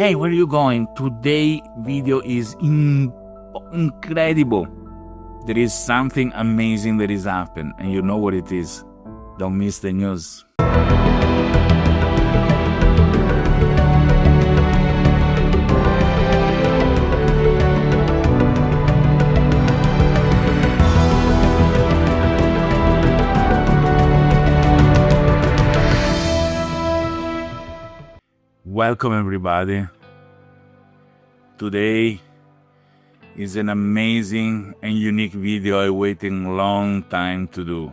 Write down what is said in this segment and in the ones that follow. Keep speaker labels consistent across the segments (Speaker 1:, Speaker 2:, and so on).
Speaker 1: Hey, where are you going? Today video is incredible. There is something amazing that is happening, and you know what it is. Don't miss the news. Welcome everybody. Today is an amazing and unique video I waiting a long time to do.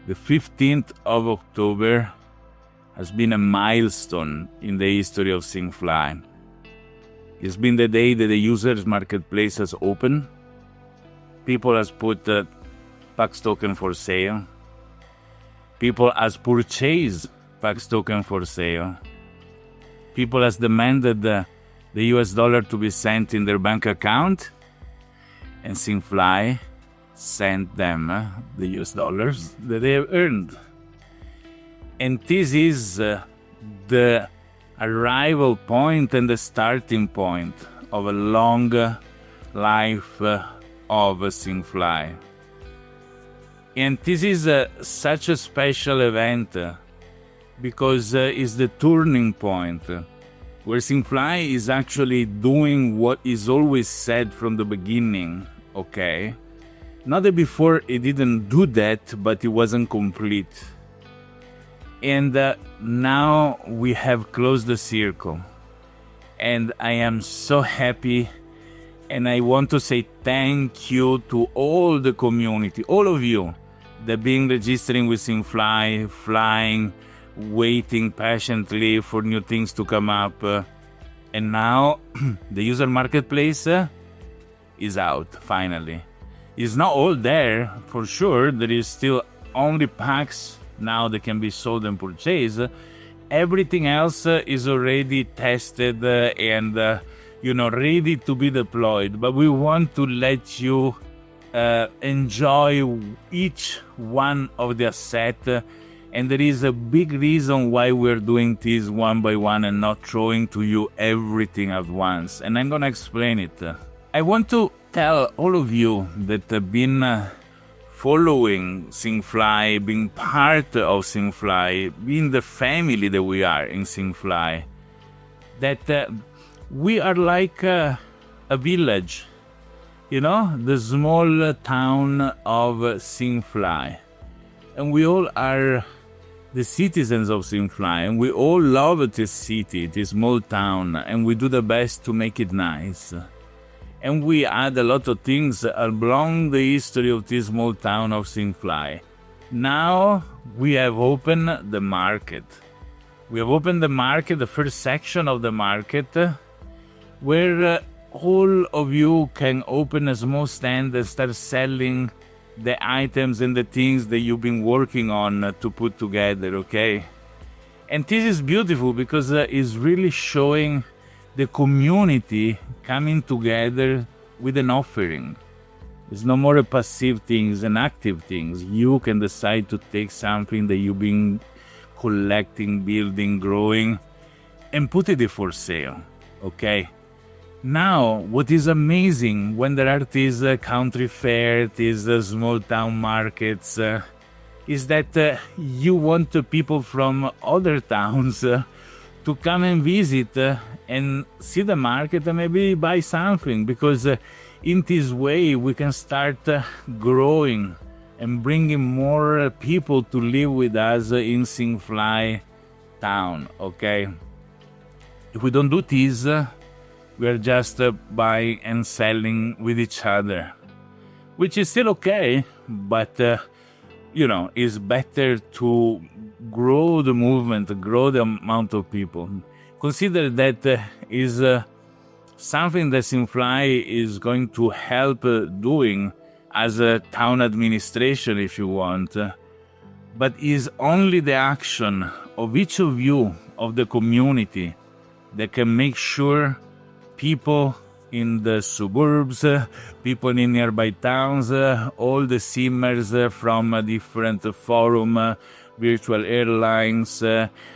Speaker 1: The 15th of October has been a milestone in the history of Simfly. It's been the day that the User Marketplace has opened. People has put PAX token for sale. People has purchased PAX token for sale. People has demanded the US dollar to be sent in their bank account, and Simfly sent them the US dollars that they have earned. And this is the arrival point and the starting point of a long life of Simfly. And this is such a special event because it's the turning point where Simfly is actually doing what is always said from the beginning, okay? Not that before it didn't do that, but it wasn't complete. And now we have closed the circle. And I am so happy, and I want to say thank you to all the community, all of you that been registering with Simfly, flying, waiting patiently for new things to come up. And now the User Marketplace is out, finally. It's not all there, for sure. There is still only packs now that can be sold and purchased. Everything else is already tested and ready to be deployed. But we want to let you enjoy each one of the assets. And there is a big reason why we're doing this one by one and not throwing to you everything at once. And I'm going to explain it. I want to tell all of you that have been following Simfly, being part of Simfly, being the family that we are in Simfly, that we are like a village, the small town of Simfly. And we all are the citizens of Simfly, and we all love this city, this small town, and we do the best to make it nice. And we add a lot of things along the history of this small town of Simfly. Now we have opened the market. We have opened the market, the first section of the market, where all of you can open a small stand and start selling the items and the things that you've been working on to put together, okay? And this is beautiful because it's really showing the community coming together with an offering. It's no more a passive thing, it's an active thing. You can decide to take something that you've been collecting, building, growing, and put it for sale, okay? Now, what is amazing when there are these country fairs, these small town markets, is that you want people from other towns to come and visit and see the market and maybe buy something, because in this way we can start growing and bringing more people to live with us in Simfly town, okay? If we don't do this, we are just buying and selling with each other, which is still okay, but it's better to grow the movement, grow the amount of people. Consider that is something that Simfly is going to help doing as a town administration, if you want, but is only the action of each of you, of the community, that can make sure people in the suburbs, people in nearby towns, all the simmers from different forums, virtual airlines,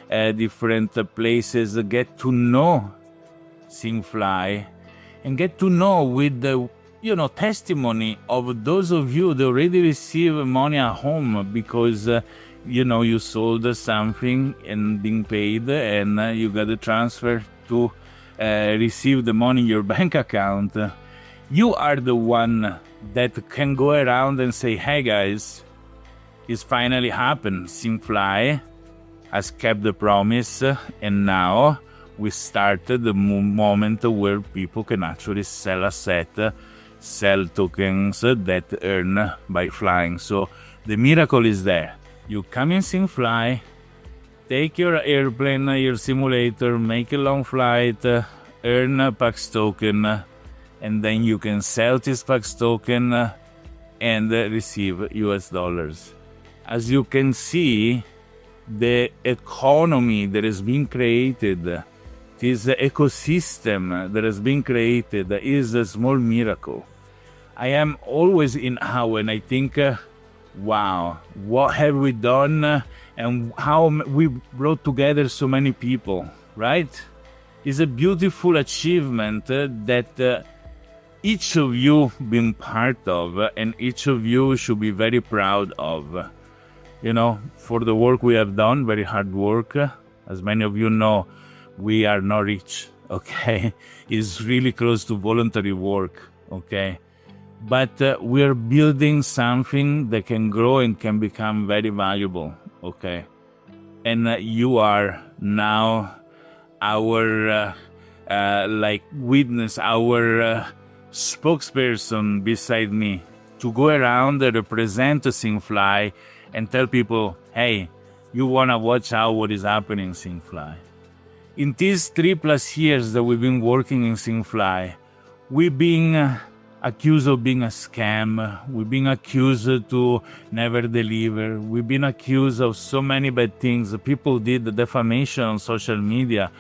Speaker 1: different places, get to know Simfly and get to know with the testimony of those of you that already receive money at home because you sold something and being paid, and you got a transfer to receive the money in your bank account. You are the one that can go around and say, hey guys, it's finally happened. Simfly has kept the promise, and now we started the moment where people can actually sell asset, sell tokens that earn by flying. So the miracle is there. You come in Simfly, take your airplane, your simulator, make a long flight, earn a PAX token, and then you can sell this PAX token and receive US dollars. As you can see, the economy that has been created, this ecosystem that has been created is a small miracle. I am always in awe and I think, wow, what have we done and how we brought together so many people, right? It's a beautiful achievement that each of you been part of, and each of you should be very proud of. For the work we have done, very hard work. As many of you know, we are not rich, okay? It's really close to voluntary work, okay? But we're building something that can grow and can become very valuable, okay? And you are now our witness, our spokesperson beside me to go around and represent Simfly and tell people, hey, you want to watch out what is happening in Simfly. In these 3+ years that we've been working in Simfly, we've been accused of being a scam. We've been accused to never deliver. We've been accused of so many bad things. People did the defamation on social media.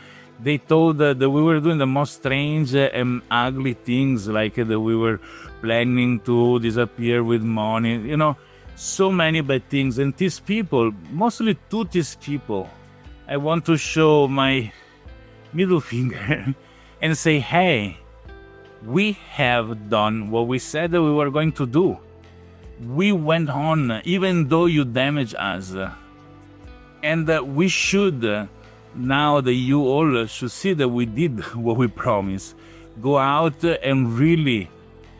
Speaker 1: They told that we were doing the most strange and ugly things, like that we were planning to disappear with money, so many bad things. And these people, mostly to these people, I want to show my middle finger and say, hey, we have done what we said that we were going to do. We went on, even though you damaged us. And we should, now that you all should see that we did what we promised, go out and really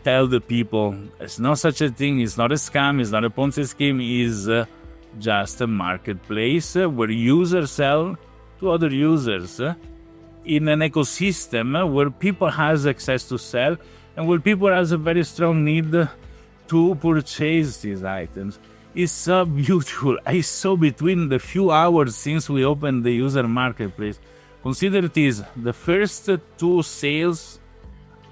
Speaker 1: tell the people, it's not such a thing, it's not a scam, it's not a Ponzi scheme, it's just a marketplace where users sell to other users in an ecosystem where people has access to sell and where people has a very strong need to purchase these items. It's so beautiful. I saw between the few hours since we opened the user marketplace, consider this, the first 2 sales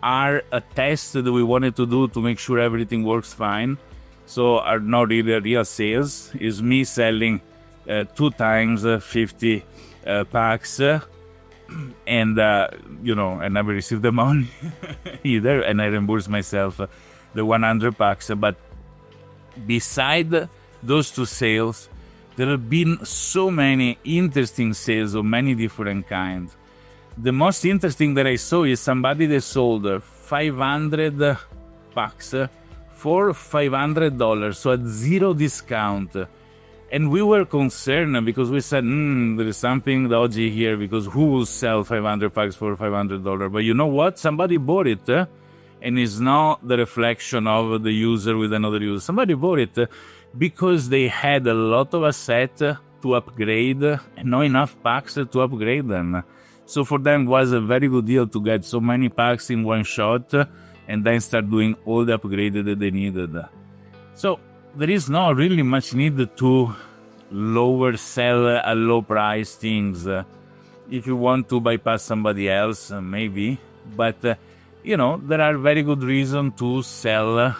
Speaker 1: are a test that we wanted to do to make sure everything works fine. So are not really real sales. It's me selling 2 times 50 packs. And, I never received the money either. And I reimbursed myself the 100 packs. But beside those 2 sales, there have been so many interesting sales of many different kinds. The most interesting that I saw is somebody that sold 500 packs for $500, so at 0 discount. And we were concerned because we said, there is something dodgy here, because who will sell 500 packs for $500? But you know what? Somebody bought it, and it's not the reflection of the user with another user. Somebody bought it because they had a lot of assets to upgrade and not enough packs to upgrade them. So for them, it was a very good deal to get so many packs in one shot and then start doing all the upgrades that they needed. So there is not really much need to sell at low price things. If you want to bypass somebody else, maybe. But, there are very good reasons to sell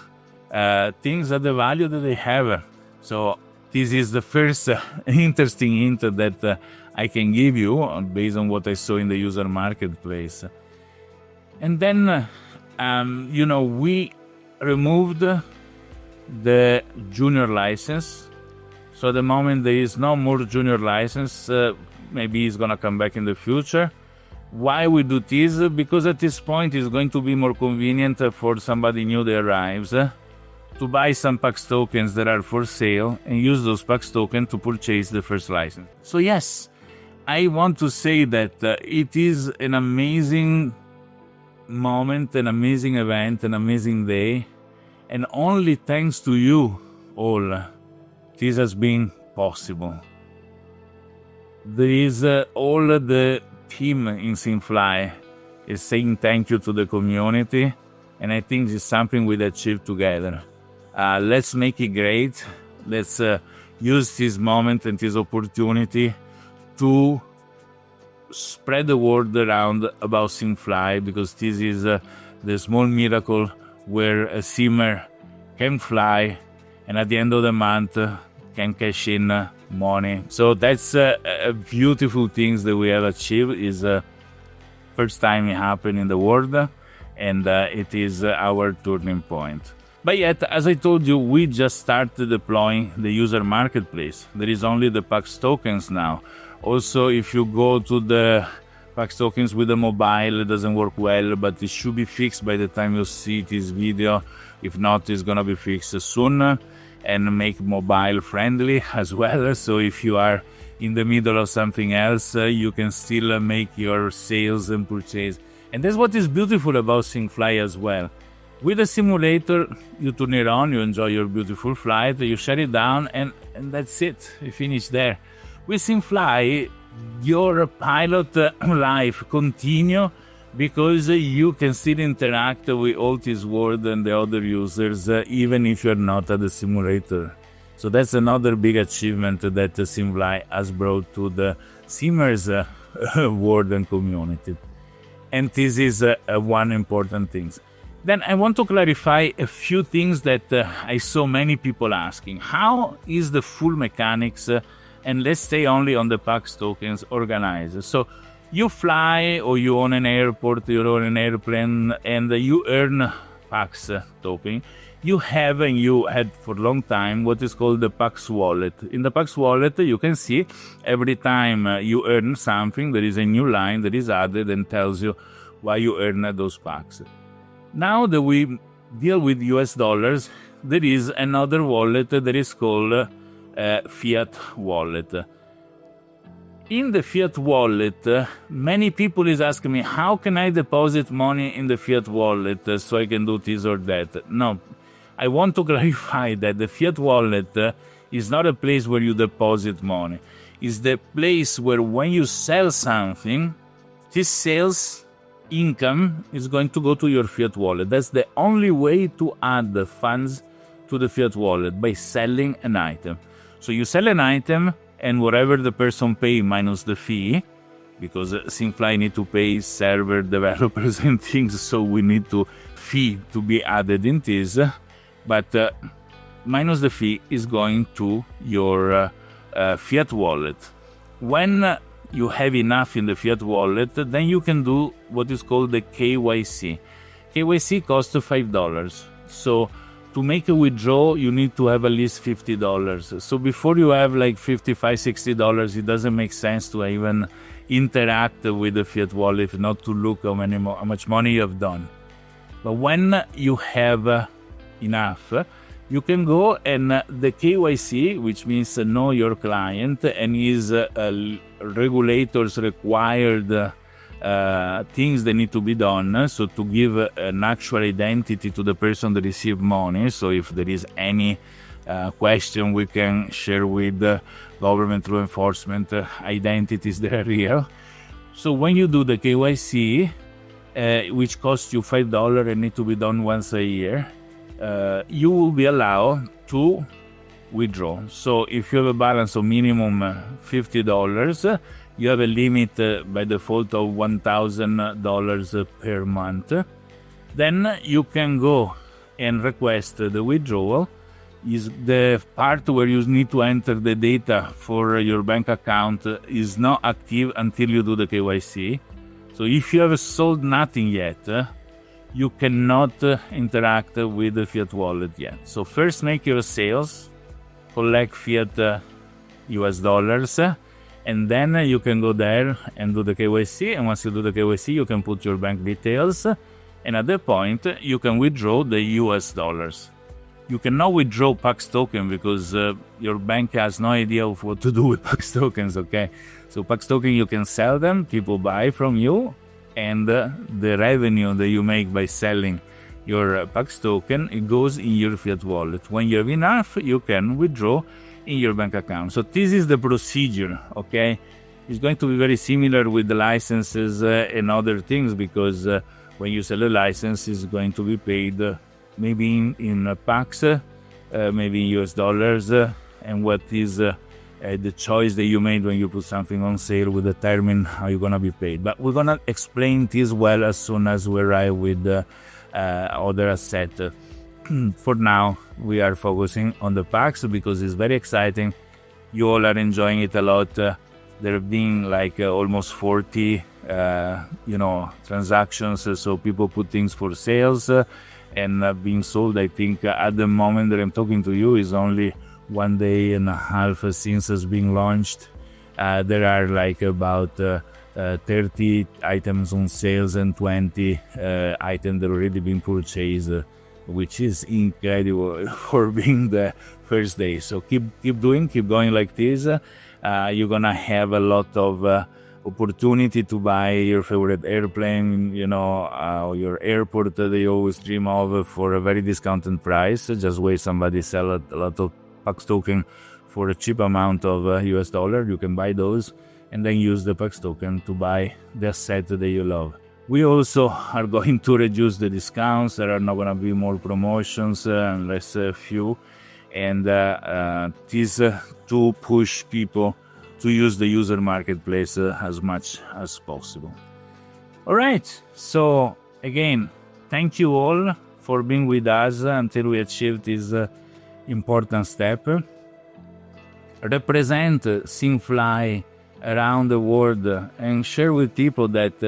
Speaker 1: things at the value that they have. So this is the first interesting hint that I can give you based on what I saw in the user marketplace. And then, we removed the junior license So at the moment there is no more junior license. Maybe it's gonna come back in the future. Why we do this? Because at this point it's going to be more convenient for somebody new that arrives to buy some PAX tokens that are for sale and use those PAX tokens to purchase the first license. So yes, I want to say that it is an amazing moment, an amazing event, an amazing day, and only thanks to you all this has been possible. There is all the team in Simfly is saying thank you to the community, and I think this is something we achieved together. Let's make it great. Let's use this moment and this opportunity to spread the word around about Simfly, because this is the small miracle where a simmer can fly and at the end of the month can cash in money. So that's a beautiful things that we have achieved. Is first time it happened in the world, and it is our turning point. But yet, as I told you, we just started deploying the user marketplace. There is only the PAX tokens now. Also, if you go to the PAX tokens with the mobile, it doesn't work well, but it should be fixed by the time you see this video. If not, it's gonna be fixed soon, and make mobile friendly as well. So if you are in the middle of something else, you can still make your sales and purchase. And that's what is beautiful about Simfly as well. With a simulator, you turn it on, you enjoy your beautiful flight, you shut it down, and that's it. You finish there. With Simfly, your pilot life continue, because you can still interact with all this world and the other users, even if you're not at the simulator. So that's another big achievement that Simfly has brought to the simmers world and community. And this is one important thing. Then I want to clarify a few things that I saw many people asking. How is the full mechanics, and let's stay only on the PAX tokens, organized? So you fly, or you own an airport, you own an airplane, and you earn PAX token. You have, and you had for a long time, what is called the PAX wallet. In the PAX wallet, you can see every time you earn something, there is a new line that is added and tells you why you earn those PAX. Now that we deal with US dollars, there is another wallet that is called Fiat wallet. In the Fiat wallet, many people is asking me, how can I deposit money in the Fiat wallet so I can do this or that? No, I want to clarify that the Fiat wallet is not a place where you deposit money. It's the place where when you sell something, this sales income is going to go to your Fiat wallet. That's the only way to add the funds to the Fiat wallet, by selling an item. So you sell an item, and whatever the person pay minus the fee, because Simfly need to pay server developers and things, so we need to fee to be added in this, but minus the fee is going to your Fiat wallet. When you have enough in the Fiat wallet, then you can do what is called the KYC. KYC costs $5. So to make a withdrawal, you need to have at least $50. So before you have like $55, $60, it doesn't make sense to even interact with the Fiat wallet, if not to look how much money you have done. But when you have enough, you can go, and the KYC, which means know your client, and is regulators required things that need to be done. So to give an actual identity to the person that received money. So if there is any question, we can share with government law enforcement identities that are real. So when you do the KYC, which costs you $5 and need to be done once a year, you will be allowed to withdraw. So if you have a balance of minimum $50, you have a limit by default of $1,000 per month. Then you can go and request the withdrawal. Is the part where you need to enter the data for your bank account is not active until you do the KYC. So if you have sold nothing yet, you cannot interact with the Fiat wallet yet. So first make your sales, collect fiat US dollars, and then you can go there and do the KYC, and once you do the KYC, you can put your bank details, and at that point, you can withdraw the US dollars. You cannot withdraw PAX token because your bank has no idea of what to do with PAX tokens, okay? So PAX token, you can sell them, people buy from you, and the revenue that you make by selling your PAX token, it goes in your fiat wallet. When you have enough, you can withdraw in your bank account. So this is the procedure, okay? It's going to be very similar with the licenses and other things, because when you sell a license, it's going to be paid maybe in PAX, maybe in US dollars, and what is the choice that you made when you put something on sale will determine how you're going to be paid. But we're going to explain this well as soon as we arrive with other asset. For now, we are focusing on the PAX because it's very exciting. You all are enjoying it a lot. There have been like almost 40 transactions, so people put things for sales and being sold. I think at the moment that I'm talking to you is only 1 day and a half since it's been launched. There are like about 30 items on sales and 20 items that already been purchased, which is incredible for being the first day. So keep going like this. You're gonna have a lot of opportunity to buy your favorite airplane, or your airport that you always dream of for a very discounted price. Just wait, somebody sell a lot of PAX token for a cheap amount of US dollar. You can buy those and then use the PAX token to buy the asset that you love. We also are going to reduce the discounts. There are not going to be more promotions unless a few, and this to push people to use the user marketplace as much as possible. All right, so again, thank you all for being with us until we achieve this important step. Represent Simfly around the world and share with people that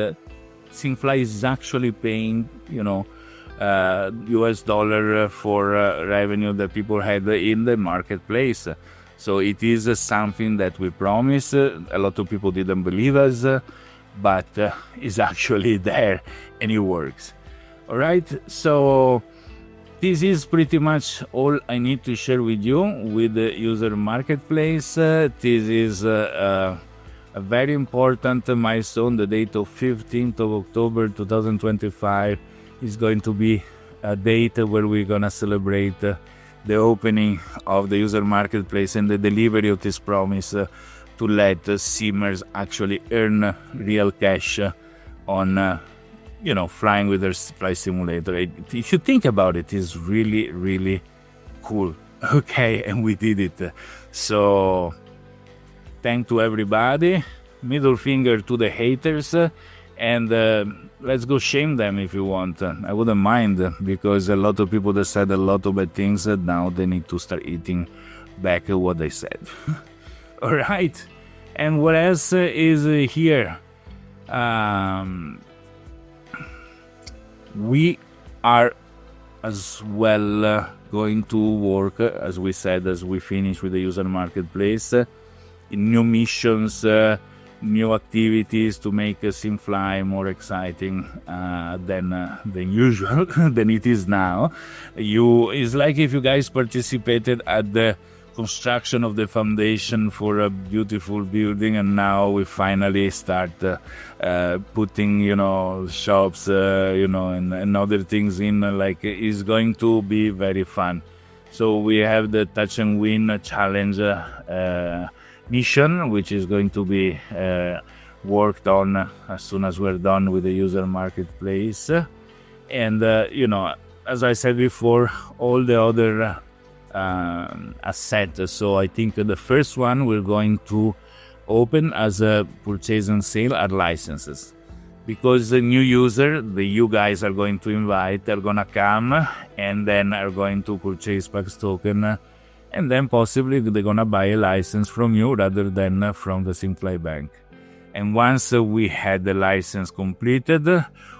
Speaker 1: Simfly is actually paying, US dollar for revenue that people had in the marketplace. So it is something that we promise. A lot of people didn't believe us, but it's actually there and it works. All right, so this is pretty much all I need to share with you with the user marketplace. This is a very important milestone. The date of 15th of October 2025 is going to be a date where we're gonna celebrate the opening of the user marketplace and the delivery of this promise to let simmers actually earn real cash on flying with their flight simulator. If you think about it, it's really, really cool. Okay, and we did it. So thank to everybody, middle finger to the haters, and let's go shame them if you want. I wouldn't mind, because a lot of people that said a lot of bad things, now they need to start eating back what they said. All right, and what else is here? We are as well going to work, as we said, as we finish with the user marketplace, in new missions, new activities to make Simfly more exciting than usual, than it is now. It's like if you guys participated at the construction of the foundation for a beautiful building, and now we finally start putting shops and other things in. Like, it's going to be very fun. So we have the touch and win challenge mission, which is going to be worked on as soon as we're done with the user marketplace. And as I said before, all the other assets. So I think the first one we're going to open as a purchase and sale are licenses, because the new user that you guys are going to invite are gonna come and then are going to purchase PAX token, and then possibly they're gonna buy a license from you rather than from the Simfly Bank. And once we had the license completed,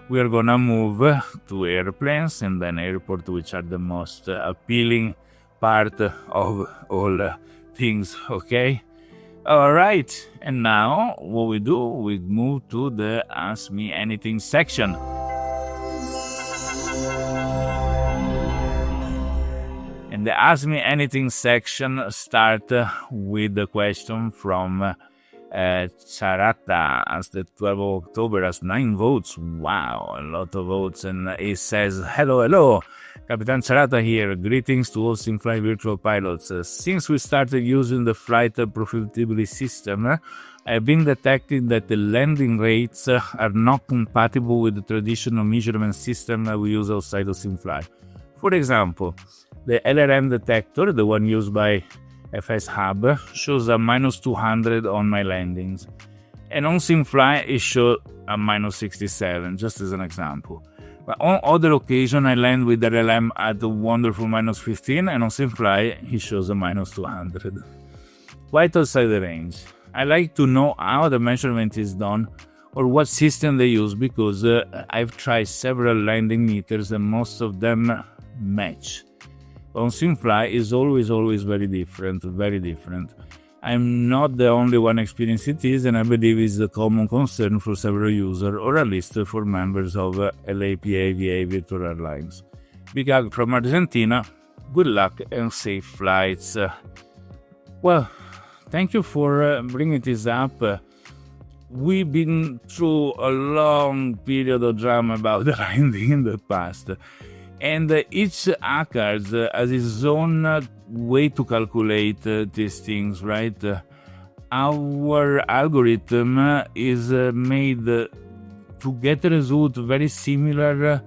Speaker 1: we are gonna move to airplanes and then airport, which are the most appealing part of all things, okay? All right, and now what we do, we move to the Ask Me Anything section. And the Ask Me Anything section start with the question from Charata, as the 12th of October, has 9 votes. Wow, a lot of votes. And it says, hello, Capitan Charata here. Greetings to all Simfly virtual pilots. Since we started using the flight profitability system, I've been detecting that the landing rates are not compatible with the traditional measurement system that we use outside of Simfly. For example, the LRM detector, the one used by FS Hub, shows a minus 200 on my landings. And on Simfly, it shows a minus 67, just as an example. But on other occasions, I land with the LLM at a wonderful minus 15, and on Simfly, it shows a minus 200. Quite outside the range. I like to know how the measurement is done or what system they use, because I've tried several landing meters and most of them match. On Simfly is always very different. I'm not the only one experiencing it, and I believe it's a common concern for several users, or at least for members of LAPAVA Virtual Airlines. Big hug from Argentina. Good luck and safe flights. Well, thank you for bringing this up. We've been through a long period of drama about the landing in the past. And each hacker has his own way to calculate these things, right? Our algorithm is made to get a result very similar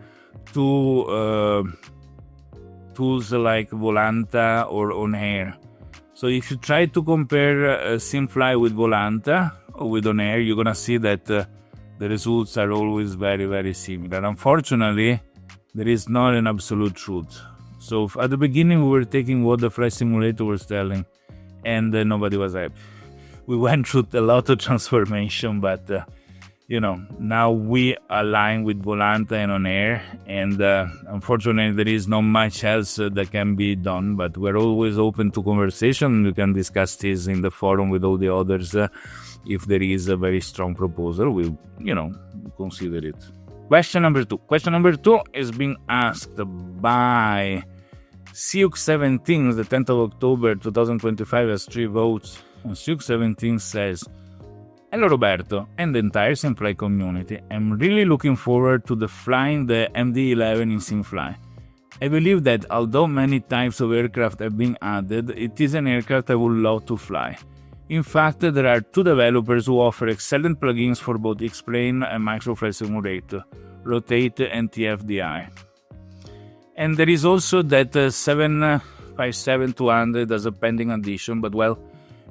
Speaker 1: to tools like Volanta or OnAir. So if you try to compare Simfly with Volanta or with OnAir, you're going to see that the results are always very similar. Unfortunately, there is not an absolute truth. So at the beginning, we were taking what the flight simulator was telling, and nobody was happy. We went through a lot of transformation, but now we align with Volanta and OnAir, and unfortunately, there is not much else that can be done. But we're always open to conversation. You can discuss this in the forum with all the others. If there is a very strong proposal, we'll consider it. Question number 2. Question number 2 is being asked by Siuk17, the 10th of October 2025, has 3 votes. And Siuk17 says, hello Roberto and the entire Simfly community. I'm really looking forward to flying the MD-11 in Simfly. I believe that although many types of aircraft have been added, it is an aircraft I would love to fly. In fact, there are 2 developers who offer excellent plugins for both X-Plane and Microflight Simulator, Rotate and TFDI. And there is also that 757-200 as a pending addition, but well,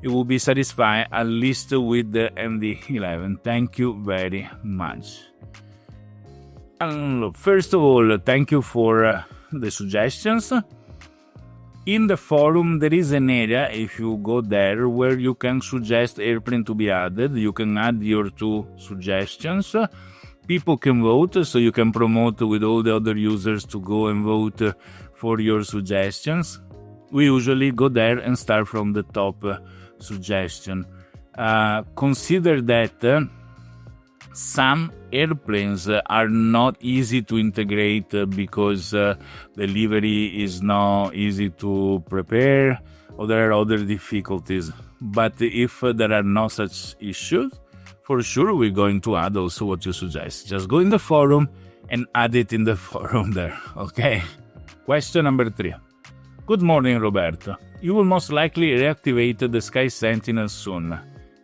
Speaker 1: it will be satisfied at least with the MD-11. Thank you very much. And first of all, thank you for the suggestions. In the forum, there is an area, if you go there, where you can suggest airplane to be added. You can add your 2 suggestions. People can vote, so you can promote with all the other users to go and vote for your suggestions. We usually go there and start from the top suggestion. Consider that some airplanes are not easy to integrate because delivery is not easy to prepare, or there are other difficulties. But if there are no such issues, for sure we're going to add also what you suggest. Just go in the forum and add it in the forum there, okay? Question number 3. Good morning, Roberto. You will most likely reactivate the Sky Sentinel soon.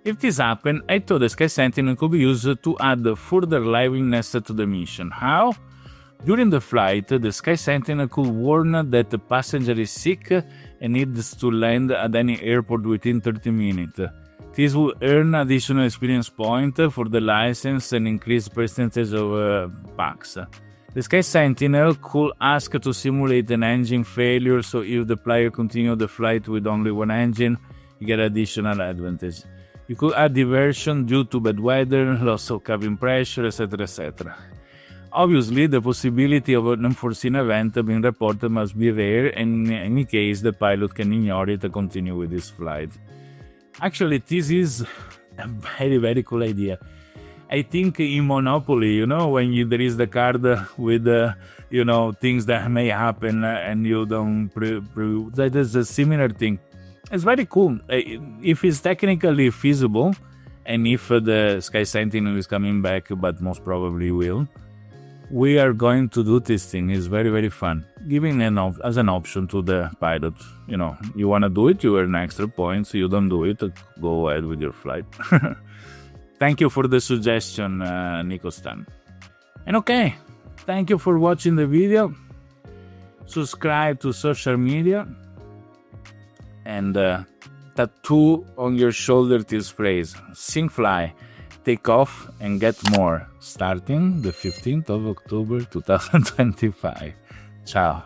Speaker 1: If this happens, I thought the Sky Sentinel could be used to add further liveliness to the mission. How? During the flight, the Sky Sentinel could warn that the passenger is sick and needs to land at any airport within 30 minutes. This will earn additional experience points for the license and increase percentage of packs. The Sky Sentinel could ask to simulate an engine failure, so if the player continues the flight with only one engine, you get additional advantage. You could add diversion due to bad weather, loss of cabin pressure, etc. Obviously, the possibility of an unforeseen event being reported must be rare, and in any case, the pilot can ignore it and continue with his flight. Actually, this is a very, very cool idea. I think in Monopoly, when there is the card with, things that may happen and you don't that is a similar thing. It's very cool. If it's technically feasible, and if the Sky Sentinel is coming back, but most probably will, we are going to do this thing. It's very, very fun. Giving as an option to the pilot. You want to do it, you earn extra points. You don't do it, go ahead with your flight. Thank you for the suggestion, Nico Stan. And okay, thank you for watching the video. Subscribe to social media. And tattoo on your shoulder this phrase: Simfly, take off and get more, starting the 15th of October 2025. Ciao.